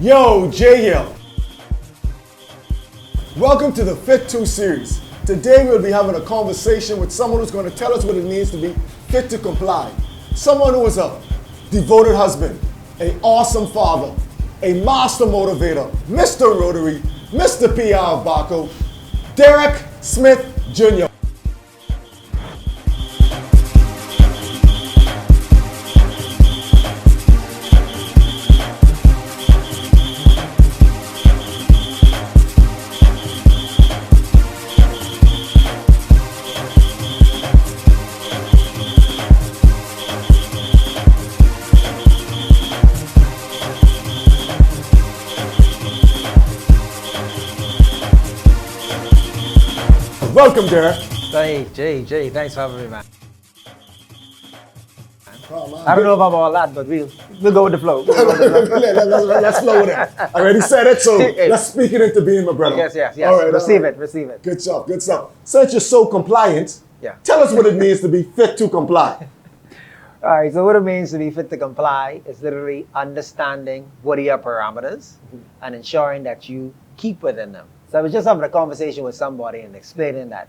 Yo, Jay here. Welcome to the Fit 2 series. Today we'll be having a conversation with someone who's going to tell us what it means to be fit to comply. Someone who is a devoted husband, an awesome father, a master motivator, Mr. Rotary, Mr. PR of Baco, Derek Smith Jr. Welcome, Derek. Hey, Jay, thanks for having me, man. Oh, man. I don't know if I'm all that, but we'll go with the flow. Let's flow with it. I already said it, so let's speak it into being, my brother. Yes. All right, receive it. Good stuff. Since you're so compliant, Yeah. tell us what it means to be fit to comply. All right, so what it means to be fit to comply is literally understanding what are your parameters and ensuring that you keep within them. So I was just having a conversation with somebody and explaining that,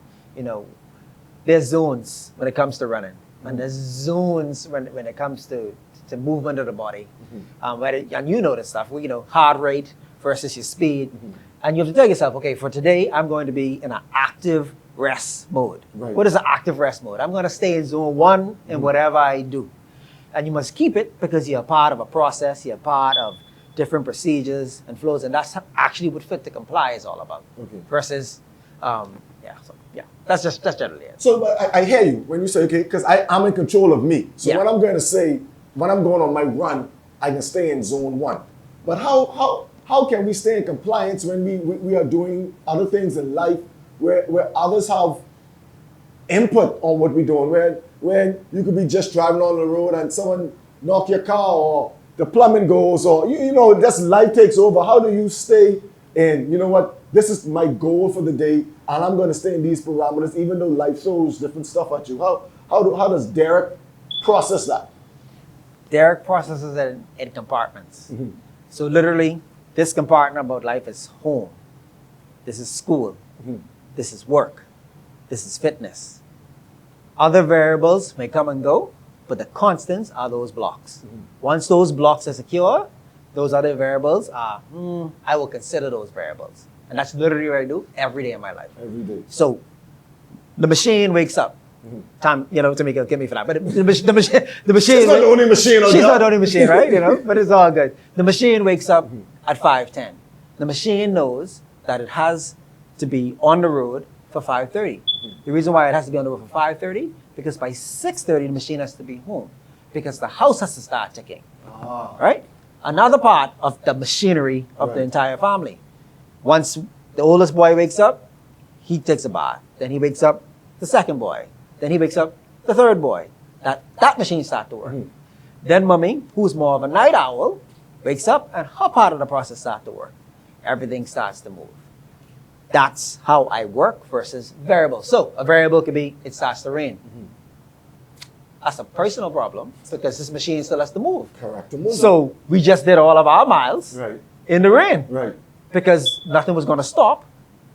there's zones when it comes to running. And there's zones when it comes to movement of the body. And you know this stuff, heart rate versus your speed. And you have to tell yourself, okay, for today, I'm going to be in an active rest mode. Right. What is an active rest mode? I'm going to stay in zone 1 in whatever I do. And you must keep it because you're a part of a process, you're a part of different procedures and flows, and that's actually what fit to comply is all about. Okay. Versus, that's generally it. So I hear you when you say, okay, because I'm in control of me. So Yeah. what I'm going to say, when I'm going on my run, I can stay in zone 1. But how can we stay in compliance when we are doing other things in life where others have input on what we're doing, where you could be just driving on the road and someone knock your car or the plumbing goes or, just life takes over. How do you stay in, this is my goal for the day and I'm going to stay in these parameters even though life throws different stuff at you? How does Derek process that? Derek processes it in compartments. So literally, this compartment about life is home. This is school. This is work. This is fitness. Other variables may come and go, but the constants are those blocks. Once those blocks are secure, those other variables are, I will consider those variables. And that's literally what I do every day in my life. Every day. So the machine wakes up. Time, to make give me for that. But the machine. She's not the only machine. She's not the only machine, right? But it's all good. The machine wakes up at 5:10. The machine knows that it has to be on the road for 5:30. The reason why it has to be on the road for 5:30 because by 6:30 the machine has to be home because the house has to start ticking. Right? Another part of the machinery of the entire family. Once the oldest boy wakes up, he takes a bath. Then he wakes up the second boy. Then he wakes up the third boy. That machine starts to work. Then mommy, who's more of a night owl, wakes up and her part of the process starts to work. Everything starts to move. That's how I work versus variable. So a variable could be it starts to rain. That's a personal problem because this machine still has to move. Correct. To move. So we just did all of our miles in the rain. Right. Because nothing was going to stop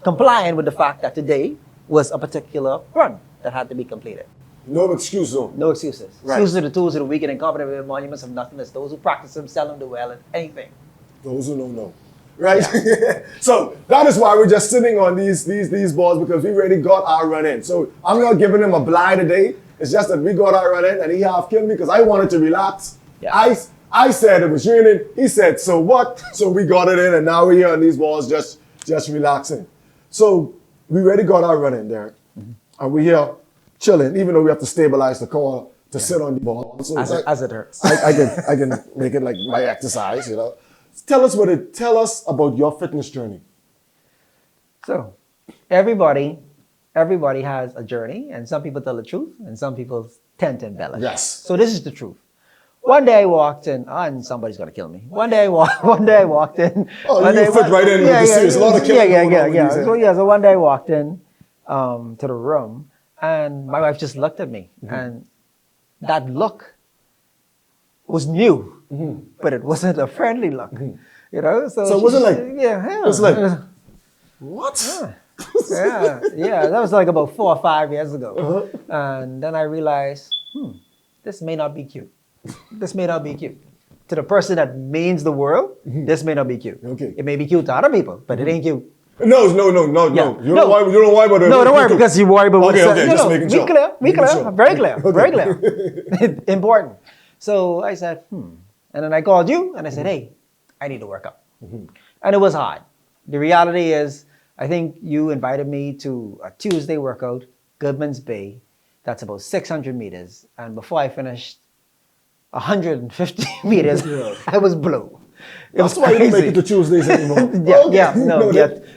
complying with the fact that today was a particular run that had to be completed. No excuse, though. No excuses. Right. Excuses are the tools of the wicked and confident with monuments of nothingness. Those who practice them seldom do well at anything. Those who don't know. Right? So that is why we're just sitting on these balls because we already got our run in. So I'm not giving him a blind today. It's just that we got our run in and he half killed me because I wanted to relax. Yeah. I said it was raining. He said, so what? So we got it in and now we're here on these balls just relaxing. So we already got our run in, Derek. And we're here chilling, even though we have to stabilize the car to sit on the ball. So As it hurts. I can make it like my exercise, Tell us about your fitness journey. So everybody has a journey, and some people tell the truth, and some people tend to embellish. Yes. So this is the truth. One day I walked in, and somebody's gonna kill me. One day I walked in. Oh, you fit right in with the series. A lot of killing going on with these, So one day I walked in to the room, and my wife just looked at me, and that look was new, but it wasn't a friendly look. You know, so So it wasn't like, yeah, it was like, what? yeah, that was like about 4 or 5 years ago. Uh-huh. And then I realized, this may not be cute. This may not be cute. To the person that means the world, this may not be cute. Okay. It may be cute to other people, but it ain't cute. No. Yeah. You don't No. worry about it. No, don't worry, because you worry about Okay, what okay, just making sure. We clear, Sure. very clear, Okay. very clear. Important. So I said, And then I called you and I said, hey, I need to work out. And it was hard. The reality is, I think you invited me to a Tuesday workout, Goodman's Bay. That's about 600 meters. And before I finished 150 meters, I was blue. That's why you don't make it to Tuesdays anymore.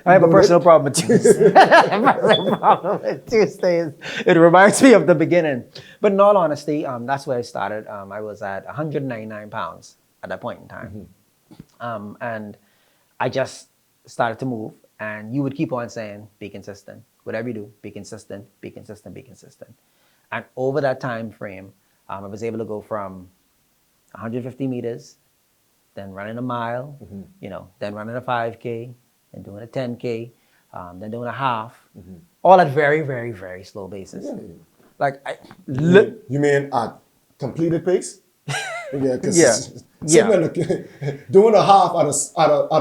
I have a personal problem with Tuesdays. Personal problem with Tuesdays. It reminds me of the beginning. But in all honesty, that's where I started. I was at 199 pounds at that point in time. And I just started to move. And you would keep on saying, be consistent. Whatever you do, be consistent, be consistent, be consistent. And over that time frame, I was able to go from 150 meters, then running a mile, then running a 5K, then doing a 10K, then doing a half, all at very, very, very slow basis. Yeah. Like You mean at completed pace? Doing a half at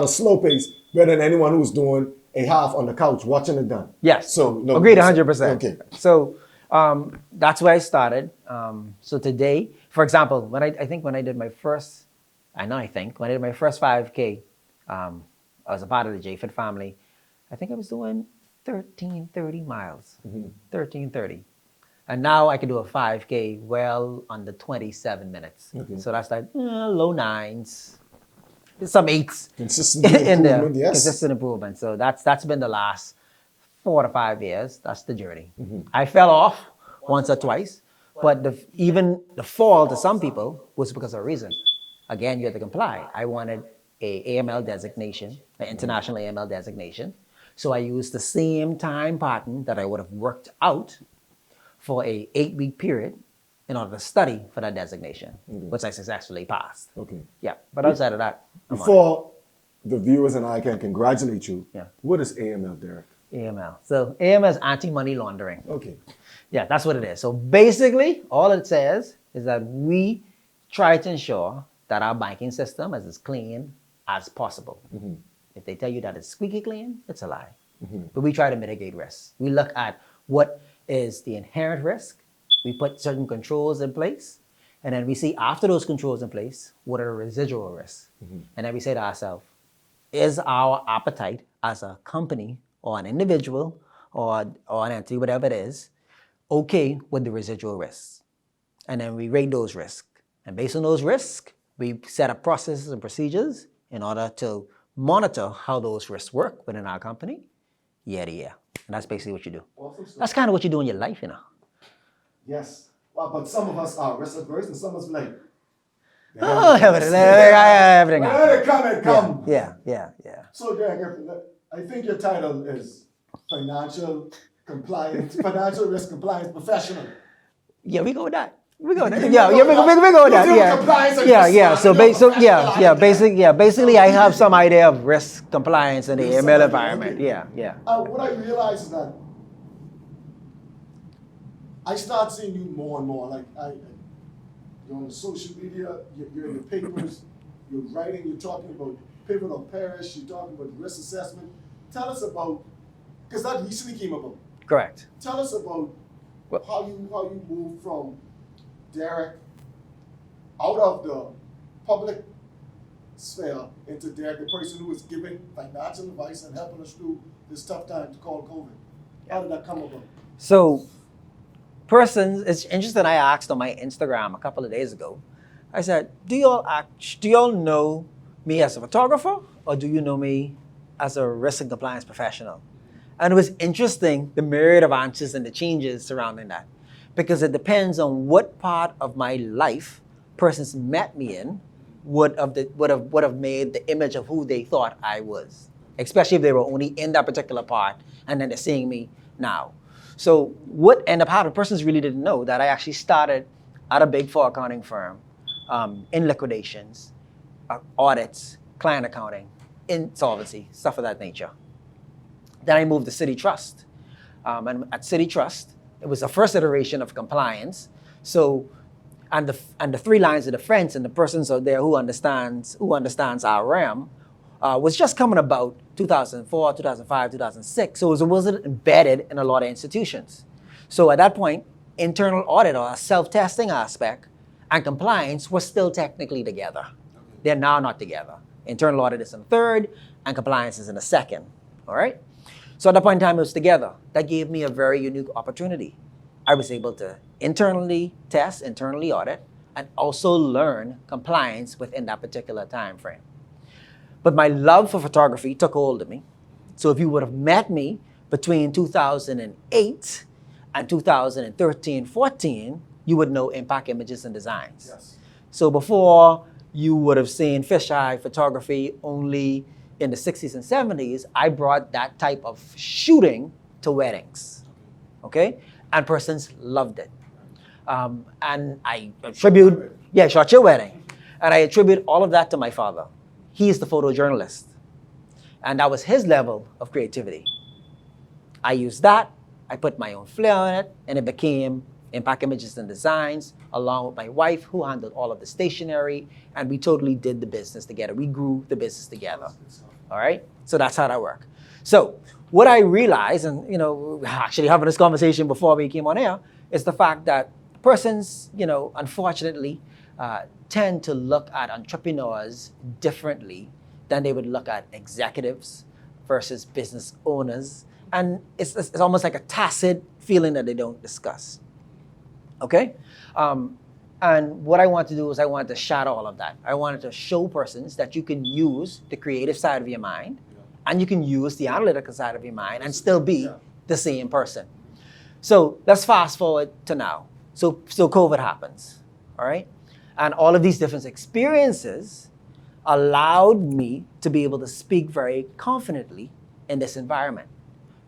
a slow pace better than anyone who's doing a half on the couch watching it done. Yes. So agreed 100%. Okay. So that's where I started. So today, for example, when I did my first 5K, I was a part of the JFit family. I think I was doing 1330 miles, 1330. And now I can do a 5K well under 27 minutes. Okay. So that's like low 9s, some 8s. Consistent improvement, yes. Consistent improvement. So that's been the last 4 to 5 years. That's the journey. I fell off once or twice, but even the fall to some people was because of a reason. Again, you had to comply. I wanted a AML designation, an international AML designation. So I used the same time pattern that I would have worked out for a 8-week period in order to study for that designation, which I successfully passed. Okay. Yeah, but outside of that, before the viewers and I can congratulate you, Yeah. What is AML, Derek? AML. So AML is anti-money laundering. Okay. Yeah, that's what it is. So basically, all it says is that we try to ensure that our banking system is as clean as possible. If they tell you that it's squeaky clean, it's a lie. But we try to mitigate risks. We look at what is the inherent risk. We put certain controls in place. And then we see after those controls in place, what are the residual risks? And then we say to ourselves, is our appetite as a company or an individual or an entity, whatever it is, okay with the residual risks? And then we rate those risks. And based on those risks, we set up processes and procedures in order to monitor how those risks work within our company year to year. And that's basically what you do. Awesome stuff. That's kind of what you do in your life, Yes. Well, but some of us are risk averse and some of us like, everything. Let it come. Yeah. So, Derek, I think your title is financial risk compliance professional. Yeah, we go with that. We go with that. Yeah, we go with that. Yeah. So basically, I have some idea of risk compliance in the AML environment. Yeah. What I realize is that I start seeing you more and more. Like you're on the social media, you're in the papers, you're writing, you're talking about pivotal parish, you're talking about risk assessment. Tell us about, because that recently came about. Correct. Tell us about how you moved from Derek out of the public sphere into Derek, the person who is giving financial advice and helping us through this tough time called COVID. How did that come about? So, it's interesting. I asked on my Instagram a couple of days ago. I said, do y'all know me as a photographer, or do you know me as a risk and compliance professional? And it was interesting, the myriad of answers and the changes surrounding that, because it depends on what part of my life persons met me in would have made the image of who they thought I was, especially if they were only in that particular part and then they're seeing me now. So what ended up happening, persons really didn't know that I actually started at a Big Four accounting firm in liquidations, audits, client accounting, insolvency, stuff of that nature. Then I moved to City Trust. And at City Trust, it was the first iteration of compliance. So, and the three lines of defense and the persons out there who understands RM was just coming about 2004, 2005, 2006. So it wasn't embedded in a lot of institutions. So at that point, internal audit or a self-testing aspect and compliance were still technically together. They're now not together. Internal audit is in the third and compliance is in the second, all right? So at that point in time, it was together. That gave me a very unique opportunity. I was able to internally test, internally audit, and also learn compliance within that particular time frame. But my love for photography took hold of me. So if you would have met me between 2008 and 2013-14, you would know Impact Images and Designs. Yes. So before you would have seen fisheye photography only in the 60s and 70s, I brought that type of shooting to weddings, okay? And persons loved it. And I attribute, shot your wedding. And I attribute all of that to my father. He is the photojournalist. And that was his level of creativity. I used that, I put my own flair on it, and it became Impact Images and Designs, along with my wife, who handled all of the stationery, and we totally did the business together. We grew the business together, all right? So that's how that worked. So what I realized, and actually having this conversation before we came on air, is the fact that persons, unfortunately, tend to look at entrepreneurs differently than they would look at executives versus business owners. And it's almost like a tacit feeling that they don't discuss. Okay? And what I want to do is I want to shatter all of that. I wanted to show persons that you can use the creative side of your mind and you can use the analytical side of your mind and still be the same person. So let's fast forward to now. So COVID happens, all right? And all of these different experiences allowed me to be able to speak very confidently in this environment.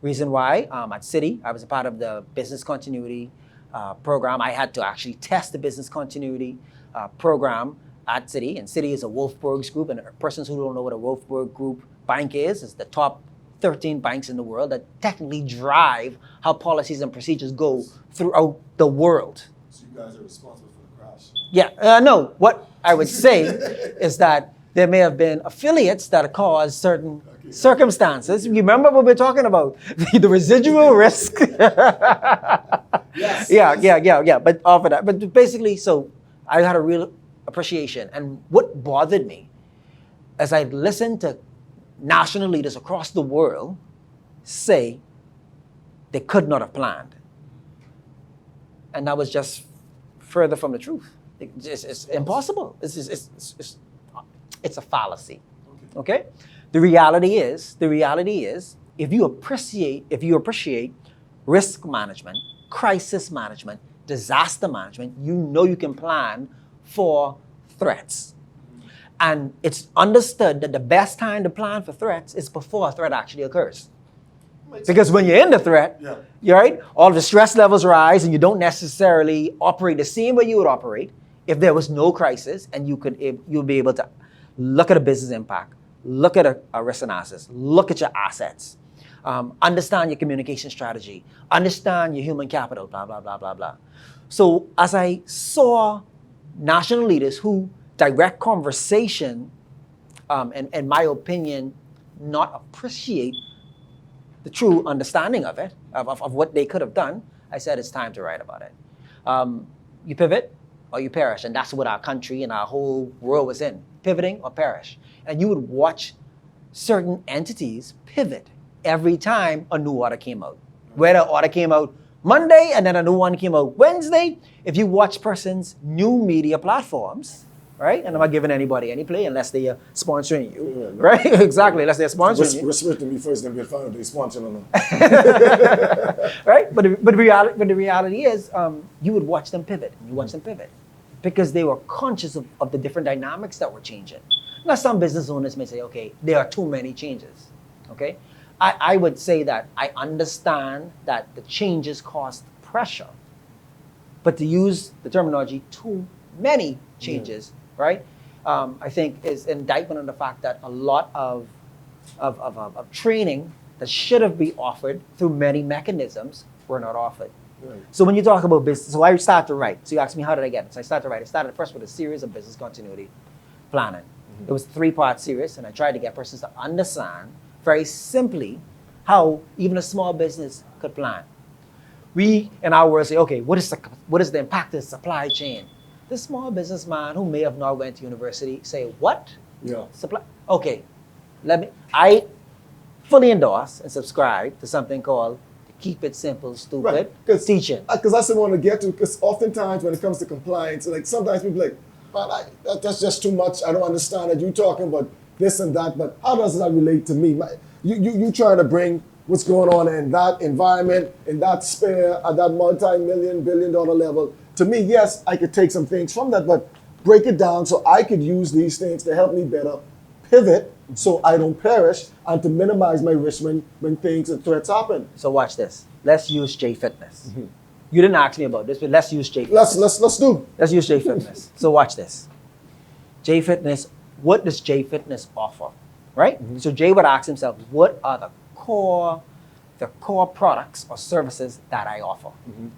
Reason why, at Citi, I was a part of the business continuity program. I had to actually test the business continuity program at Citi. And Citi is a Wolfsburg group. And persons who don't know what a Wolfsburg group bank is the top 13 banks in the world that technically drive how policies and procedures go throughout the world. So you guys are responsible for the crash? Yeah, no, what I would say is that there may have been affiliates that caused certain circumstances. You remember what we're talking about? The residual risk. Yes. Yeah. But off of that. But basically, so I had a real appreciation. And what bothered me, as I listened to national leaders across the world say they could not have planned. And that was just further from the truth. It's impossible. It's a fallacy. Okay? The reality is, if you appreciate risk management, crisis management, disaster management, you know you can plan for threats. And it's understood that the best time to plan for threats is before a threat actually occurs. Because when you're in the threat, you're right, all the stress levels rise and you don't necessarily operate the same way you would operate if there was no crisis, and you'll be able to look at a business impact, look at a risk analysis, look at your assets, understand your communication strategy, understand your human capital, blah, blah, blah, blah, blah. So as I saw national leaders who direct conversation, and in my opinion, not appreciate the true understanding of it, of what they could have done, I said it's time to write about it. You pivot or you perish, and that's what our country and our whole world was in, pivoting or perish. And you would watch certain entities pivot every time a new order came out. Whether an order came out Monday and then a new one came out Wednesday, if you watch persons' new media platforms, right? And I'm not giving anybody any play unless they are sponsoring you, right? Exactly, unless they're sponsoring you. Whisper to me first, then we'll find out they're sponsoring them. Right? But the reality is, you would watch them pivot, and you watch them pivot, because they were conscious of the different dynamics that were changing. Now, some business owners may say, okay, there are too many changes, okay? I would say that I understand that the changes cost pressure, but to use the terminology, too many changes, right? I think is indictment on the fact that a lot of training that should have been offered through many mechanisms were not offered. Right. So when you talk about business, so I started to write. So you asked me, how did I get it? So I started to write. I started first with a series of business continuity planning. It was a 3-part series, and I tried to get persons to understand very simply how even a small business could plan. We, in our world, say, okay, what is the impact of the supply chain? The small businessman who may have not went to university say, what? Yeah. Supply? Okay, I fully endorse and subscribe to something called keep it simple, stupid, teaching. Because that's what I want to get to, because oftentimes when it comes to compliance, like sometimes people like, man, that's just too much. I don't understand it. You talking about this and that, but how does that relate to me? You trying to bring what's going on in that environment, in that sphere, at that multi-million, billion-dollar level. To me, yes, I could take some things from that, but break it down so I could use these things to help me better pivot so I don't perish and to minimize my risk when things and threats happen. So watch this. Let's use J Fitness. You didn't ask me about this, but let's use J Fitness. Let's do. Let's use J Fitness. So watch this. J Fitness, what does J Fitness offer? Right? So Jay would ask himself, what are the core products or services that I offer?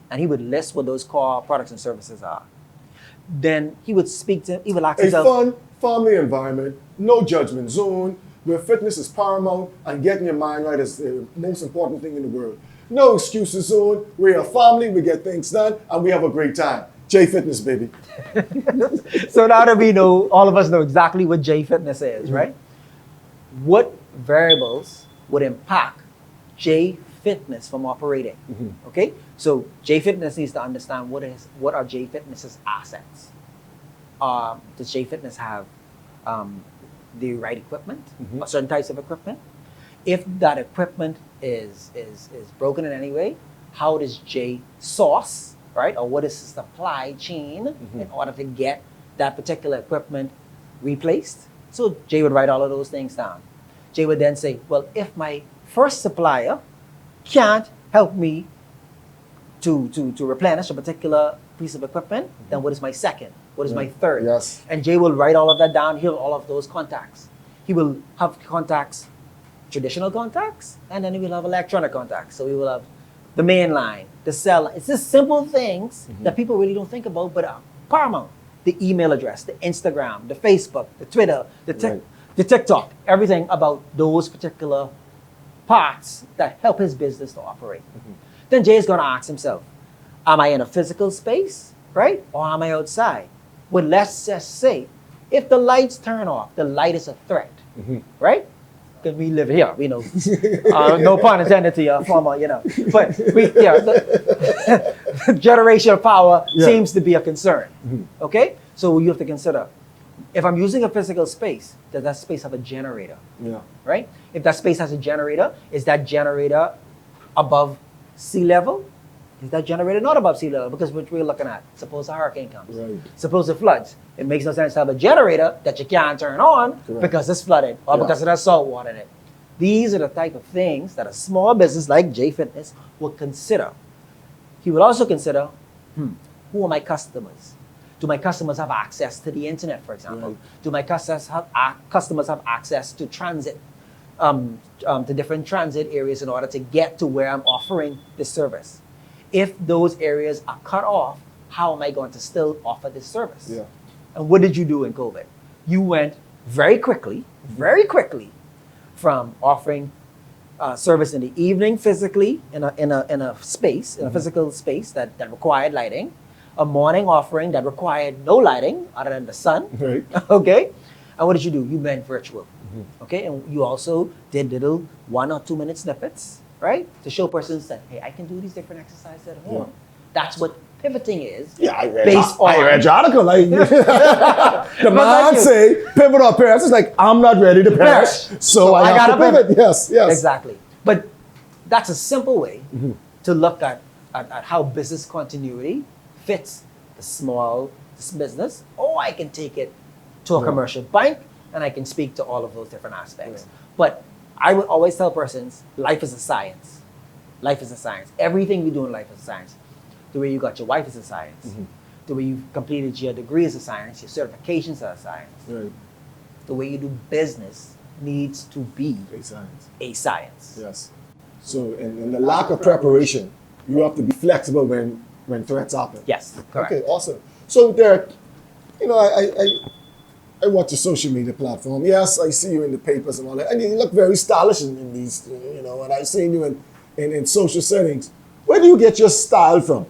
And he would list what those core products and services are. Then he would he would ask himself, a fun, family environment, no judgment zone, where fitness is paramount and getting your mind right is the most important thing in the world. No excuses zone, we're a family, we get things done, and we have a great time. J Fitness, baby. So now that we know, all of us know exactly what J Fitness is, right? What variables would impact J Fitness from operating? Okay, so J Fitness needs to understand what are J Fitness's assets. Does J Fitness have the right equipment, or certain types of equipment? If that equipment is broken in any way, how does J source, right? Or what is the supply chain in order to get that particular equipment replaced? So Jay would write all of those things down. Jay would then say, well, if my first supplier can't help me to replenish a particular piece of equipment, then what is my second? What is my third? Yes. And Jay will write all of that down. He'll have all of those contacts. He will have contacts, traditional contacts, and then he will have electronic contacts. So he will have the main line, the cell line. It's just simple things that people really don't think about, but are paramount. The email address, the Instagram, the Facebook, the Twitter, the TikTok, everything about those particular parts that help his business to operate. Then Jay is going to ask himself, am I in a physical space, right? Or am I outside? Well, let's just say, if the lights turn off, the light is a threat, right? Because we live here, we know. No pun intended to your former, But the generation of power seems to be a concern, okay? So you have to consider, if I'm using a physical space, does that space have a generator? Yeah. Right? If that space has a generator, is that generator above sea level? Is that generator not above sea level? Because what we're looking at, suppose a hurricane comes. Right. Suppose it floods. It makes no sense to have a generator that you can't turn on because it's flooded or because it has salt water in it. These are the type of things that a small business like J Fitness will consider. He will also consider, who are my customers? Do my customers have access to the internet, for example? Right. Do my customers have access to transit, to different transit areas in order to get to where I'm offering this service? If those areas are cut off, how am I going to still offer this service? Yeah. And what did you do in COVID? You went very quickly, from offering service in the evening physically in a space, in a physical space that required lighting, a morning offering that required no lighting other than the sun. Right. Okay? And what did you do? You went virtual. Okay? And you also did little 1 or 2 minute snippets, right? To show persons that, hey, I can do these different exercises at home. That's what pivoting is. Yeah, I read your article. Like, the man say, pivot or perish. It's like, I'm not ready to perish, so I have to pivot. Yes. Exactly. But that's a simple way to look at how business continuity fits the small business, or I can take it to a commercial bank and I can speak to all of those different aspects. But I would always tell persons, life is a science. Life is a science. Everything we do in life is a science. The way you got your wife is a science. the way you've completed your degrees of science, your certifications of science, Right. the way you do business needs to be Great science. a science. Yes. So, in the lack of preparation, you have to be flexible when threats happen. Yes, correct. Okay, awesome. So, Derek, you know, I watch your social media platform. Yes, I see you in the papers and all that, and you look very stylish in these, you know, and I've seen you in social settings. Where do you get your style from?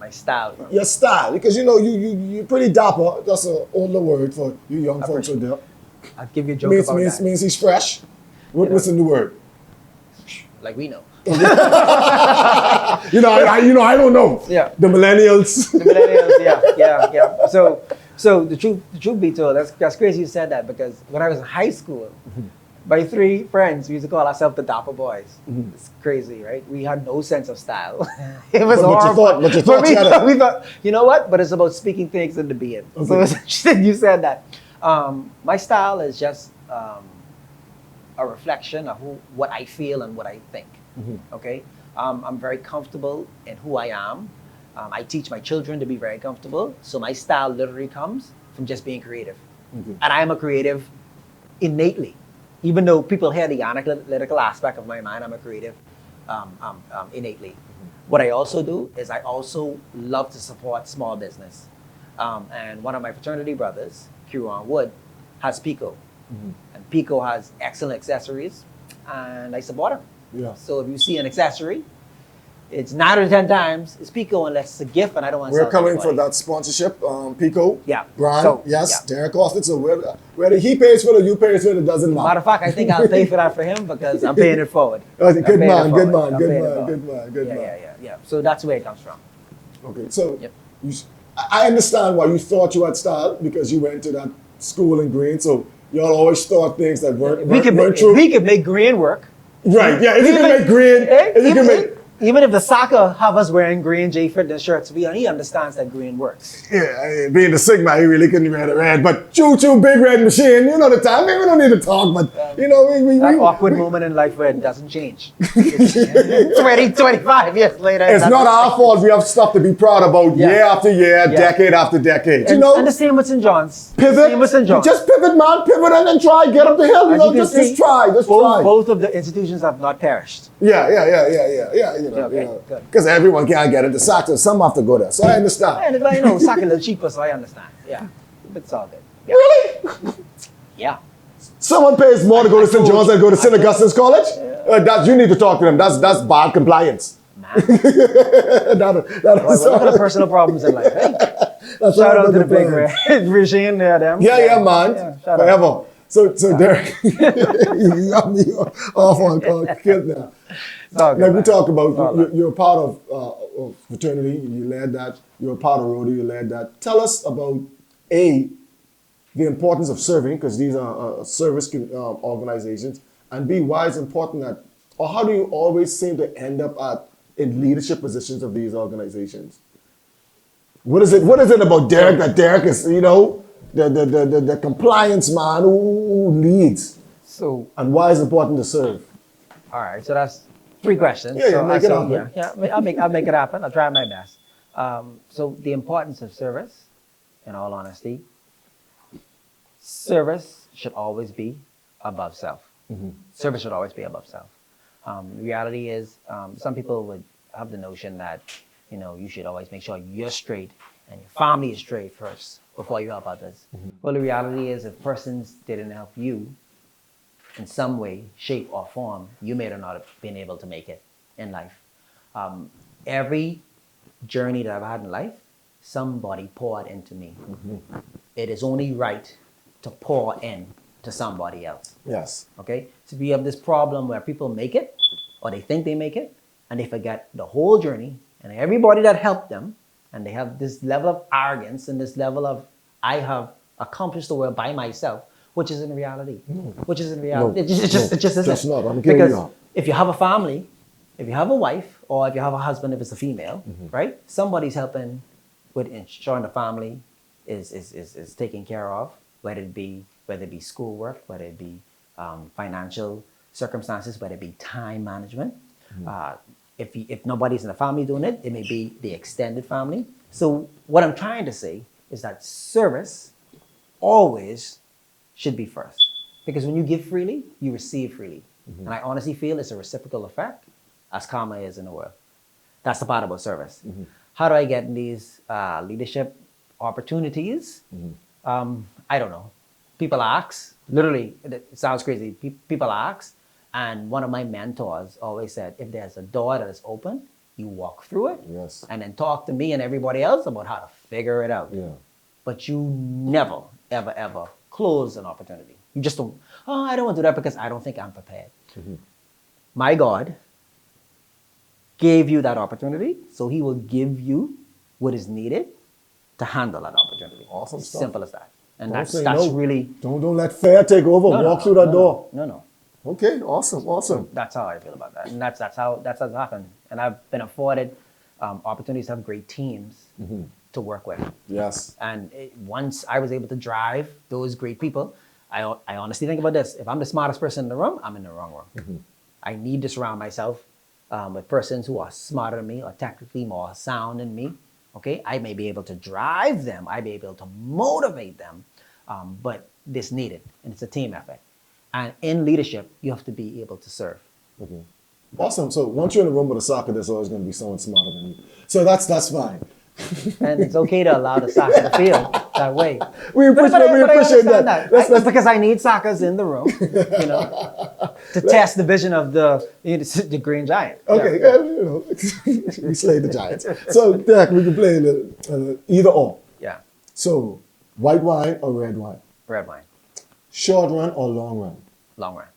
My style. Your style, because you know you're pretty dapper. That's an older word for you young folks out there. I'll give you a joke Means, about means, that. means he's fresh. What's the new word? Like we know. You know, I don't know. Yeah. The millennials. The millennials, yeah. So the truth be told, that's crazy you said that, because when I was in high school, my three friends, we used to call ourselves the Dapper Boys. It's crazy, right? We had no sense of style. It was horrible. But you thought we you had a- we thought, you know what? But it's about speaking things into being. Okay. So it's interesting you said that. My style is just a reflection of what I feel and what I think. Okay, I'm very comfortable in who I am. I teach my children to be very comfortable. So my style literally comes from just being creative. And I am a creative innately. Even though people hear the analytical aspect of my mind, I'm a creative innately. What I also do is I also love to support small business. And one of my fraternity brothers, Huron Wood, has Pico. And Pico has excellent accessories, and I support him. Yeah. So if you see an accessory, it's 9 or 10 times it's Pico, unless it's a gift and I don't want to We're sell it to coming for anybody. that sponsorship, Pico. Yeah. Brand, So, yes, yeah. Derek Austin. So whether he pays for it or you pay for it, it doesn't matter. Matter of fact, I think I'll pay for that for him because I'm paying it forward. Okay, I'm good paying it man, good forward. man, I'm good paying it man, forward. good man, good man. Yeah. So that's where it comes from. Okay, so Yep. I understand why you thought you had style, because you went to that school in Green. So y'all always thought things that weren't true. We could make green work. Right, yeah. If you can make Green, if you can make. Even if the soccer have us wearing green J Fitness shirts, he understands that green works. Yeah, I mean, being the Sigma, he really couldn't read a red. But choo-choo, big red machine, you know the time. Maybe we don't need to talk, but, you know, That awkward moment in life where it doesn't change. 20, 25 years later. It's not our fault. We have stuff to be proud about Yeah. year after year, decade after decade. You know, And the same with St. John's. pivot. Same with St. John's. Just pivot, man. Pivot and then try. Get up the hill. You As know, you can just see, try. Just try. Both of the institutions have not perished. Yeah. You know, Okay, good. because everyone can't get into soccer. Some have to go there. So I understand. And you know, soccer a little cheaper, so I understand. Yeah, it's all good. Yeah. Really? Yeah. Someone pays more to go to I St. told John's you. than go to St. Augustine's College? That you need to talk to them. That's bad compliance. Man. That Well, is look at the personal problems in life. Hey? that's Shout all out to the big compliance. red regime there, them. Yeah, man. Yeah, shout out. Forever. So Derek, you got me off on kill now. It's all good, Like we man. talk about, It's all good. you're a part of fraternity. You led that. You're a part of Rotary. You led that. Tell us about the importance of serving, because these are service organizations, and B, why it's important that, or how do you always seem to end up in leadership positions of these organizations? What is it about Derek that Derek is, you know, the compliance man who leads, So, and why is it important to serve? all right. So that's 3 questions. Yeah, so, make it happen. I'll make it happen. I'll try my best. So the importance of service, in all honesty, service should always be above self. Service should always be above self. The reality is, some people would have the notion that, you know, you should always make sure you're straight and your family is straight first before you help others. Well, the reality is, if persons didn't help you in some way, shape, or form, you may not have been able to make it in life. Every journey that I've had in life, somebody poured into me. It is only right to pour in to somebody else. Yes. Okay? So we have this problem where people make it, or they think they make it, and they forget the whole journey and everybody that helped them, and they have this level of arrogance and this level of, I have accomplished the world by myself, which is in reality. Which is in reality. No, it just isn't. just not. I'm kidding Because you. if you have a family, if you have a wife, or if you have a husband, if it's a female, right? Somebody's helping with ensuring the family is taken care of, whether it be schoolwork, whether it be financial circumstances, whether it be time management. If nobody's in the family doing it, it may be the extended family. So what I'm trying to say is that service always should be first. Because when you give freely, you receive freely. And I honestly feel it's a reciprocal effect as karma is in the world. That's the part about service. How do I get these leadership opportunities? I don't know. People ask, literally, it sounds crazy. People ask, and one of my mentors always said, if there's a door that is open, you walk through it, Yes. and then talk to me and everybody else about how to figure it out. Yeah. But you never, ever, ever close an opportunity. You just don't, oh, I don't want to do that because I don't think I'm prepared. My God gave you that opportunity, so he will give you what is needed to handle that opportunity. Awesome stuff. Simple as that. And Don't that's say no. really... Don't let fear take over. Walk through that door. No. Okay, awesome. That's how I feel about that. And that's how it's happened. And I've been afforded opportunities to have great teams to work with. Yes. And once I was able to drive those great people, I honestly think about this. If I'm the smartest person in the room, I'm in the wrong room. I need to surround myself with persons who are smarter than me or technically more sound than me. Okay, I may be able to drive them. I may be able to motivate them, but this needed, and it's a team effort. And in leadership, you have to be able to serve. Awesome. So once you're in a room with a soccer, there's always going to be someone smarter than you. So that's fine. And it's okay to allow the soccer to feel that way. We appreciate that. That's because I need soccers in the room, to test the vision of the Green Giant. Okay, we slayed the Giants. So, Derek, we can play either or. Yeah. So, white wine or red wine? Red wine. Short run or long run? Long run.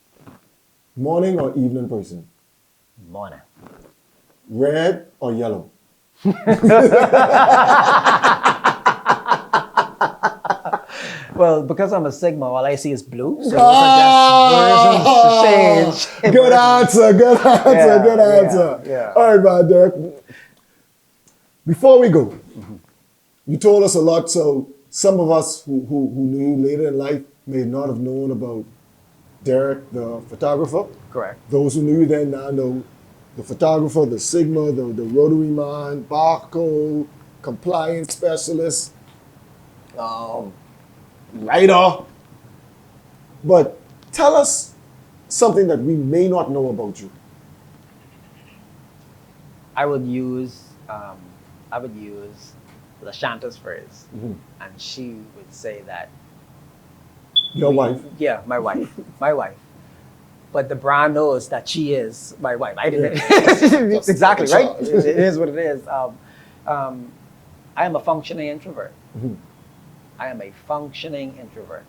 Morning or evening person? Morning. Red or yellow? Well, because I'm a Sigma, all I see is blue. So those are just versions to change. Good answer. Yeah. All right, man, Derek. Before we go, you told us a lot, so some of us who knew you later in life may not have known about Derek, the photographer. Correct. Those who knew you then now know the photographer, the Sigma, the Rotary man, barcode, compliance specialist, writer. But tell us something that we may not know about you. I would use LaShanta's phrase, and she would say that. Your wife. Yeah, my wife. My wife. But the brand knows that she is my wife. I didn't. Exactly, right? It is what it is. I am a functioning introvert. I am a functioning introvert.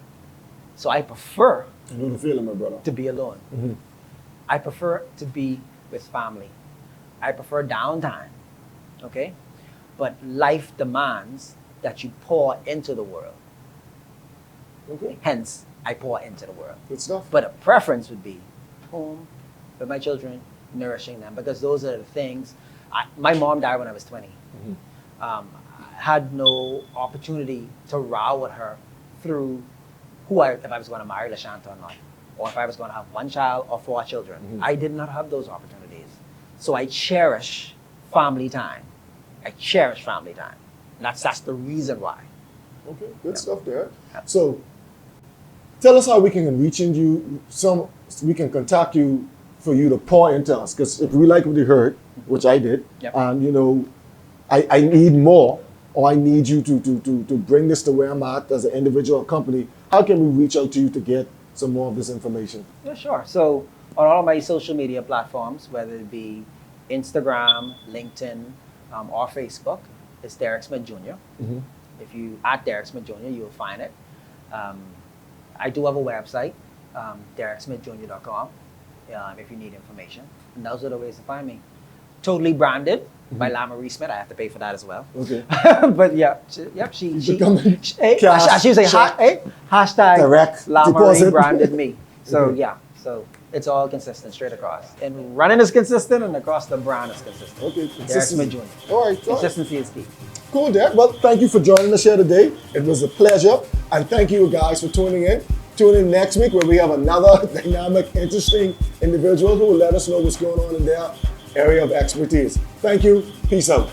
So I prefer I know the feeling, my brother. to be alone. I prefer to be with family. I prefer downtime. Okay? But life demands that you pour into the world. Okay. Hence, I pour into the world. Good stuff. But a preference would be home with my children, nourishing them, because those are the things. My mom died when I was 20. I had no opportunity to row with her through if I was going to marry LaShanta or not, or if I was going to have one child or 4 children. I did not have those opportunities. So I cherish family time. That's the reason why. Okay, good stuff there. So, tell us how we can reach you. We can contact you for you to pour into us. Because if we like what you heard, which I did, and I need more, or I need you to bring this to where I'm at as an individual company. How can we reach out to you to get some more of this information? Yeah, sure. So on all of my social media platforms, whether it be Instagram, LinkedIn, or Facebook, it's Derek Smith Jr. If you at Derek Smith Jr., you'll find it. I do have a website, DerekSmithJr.com, if you need information. And those are the ways to find me. Totally branded by La Marie Smith. I have to pay for that as well. Okay. But yeah, she was a hashtag direct La Marie deposit. branded me. So so it's all consistent straight across. And running is consistent, and across the brand is consistent. Okay, Derek Smith Jr. All right. Consistency is key. Cool, Derek. Well, thank you for joining us here today. It was a pleasure. And thank you guys for tuning in. Tune in next week where we have another dynamic, interesting individual who will let us know what's going on in their area of expertise. Thank you. Peace out.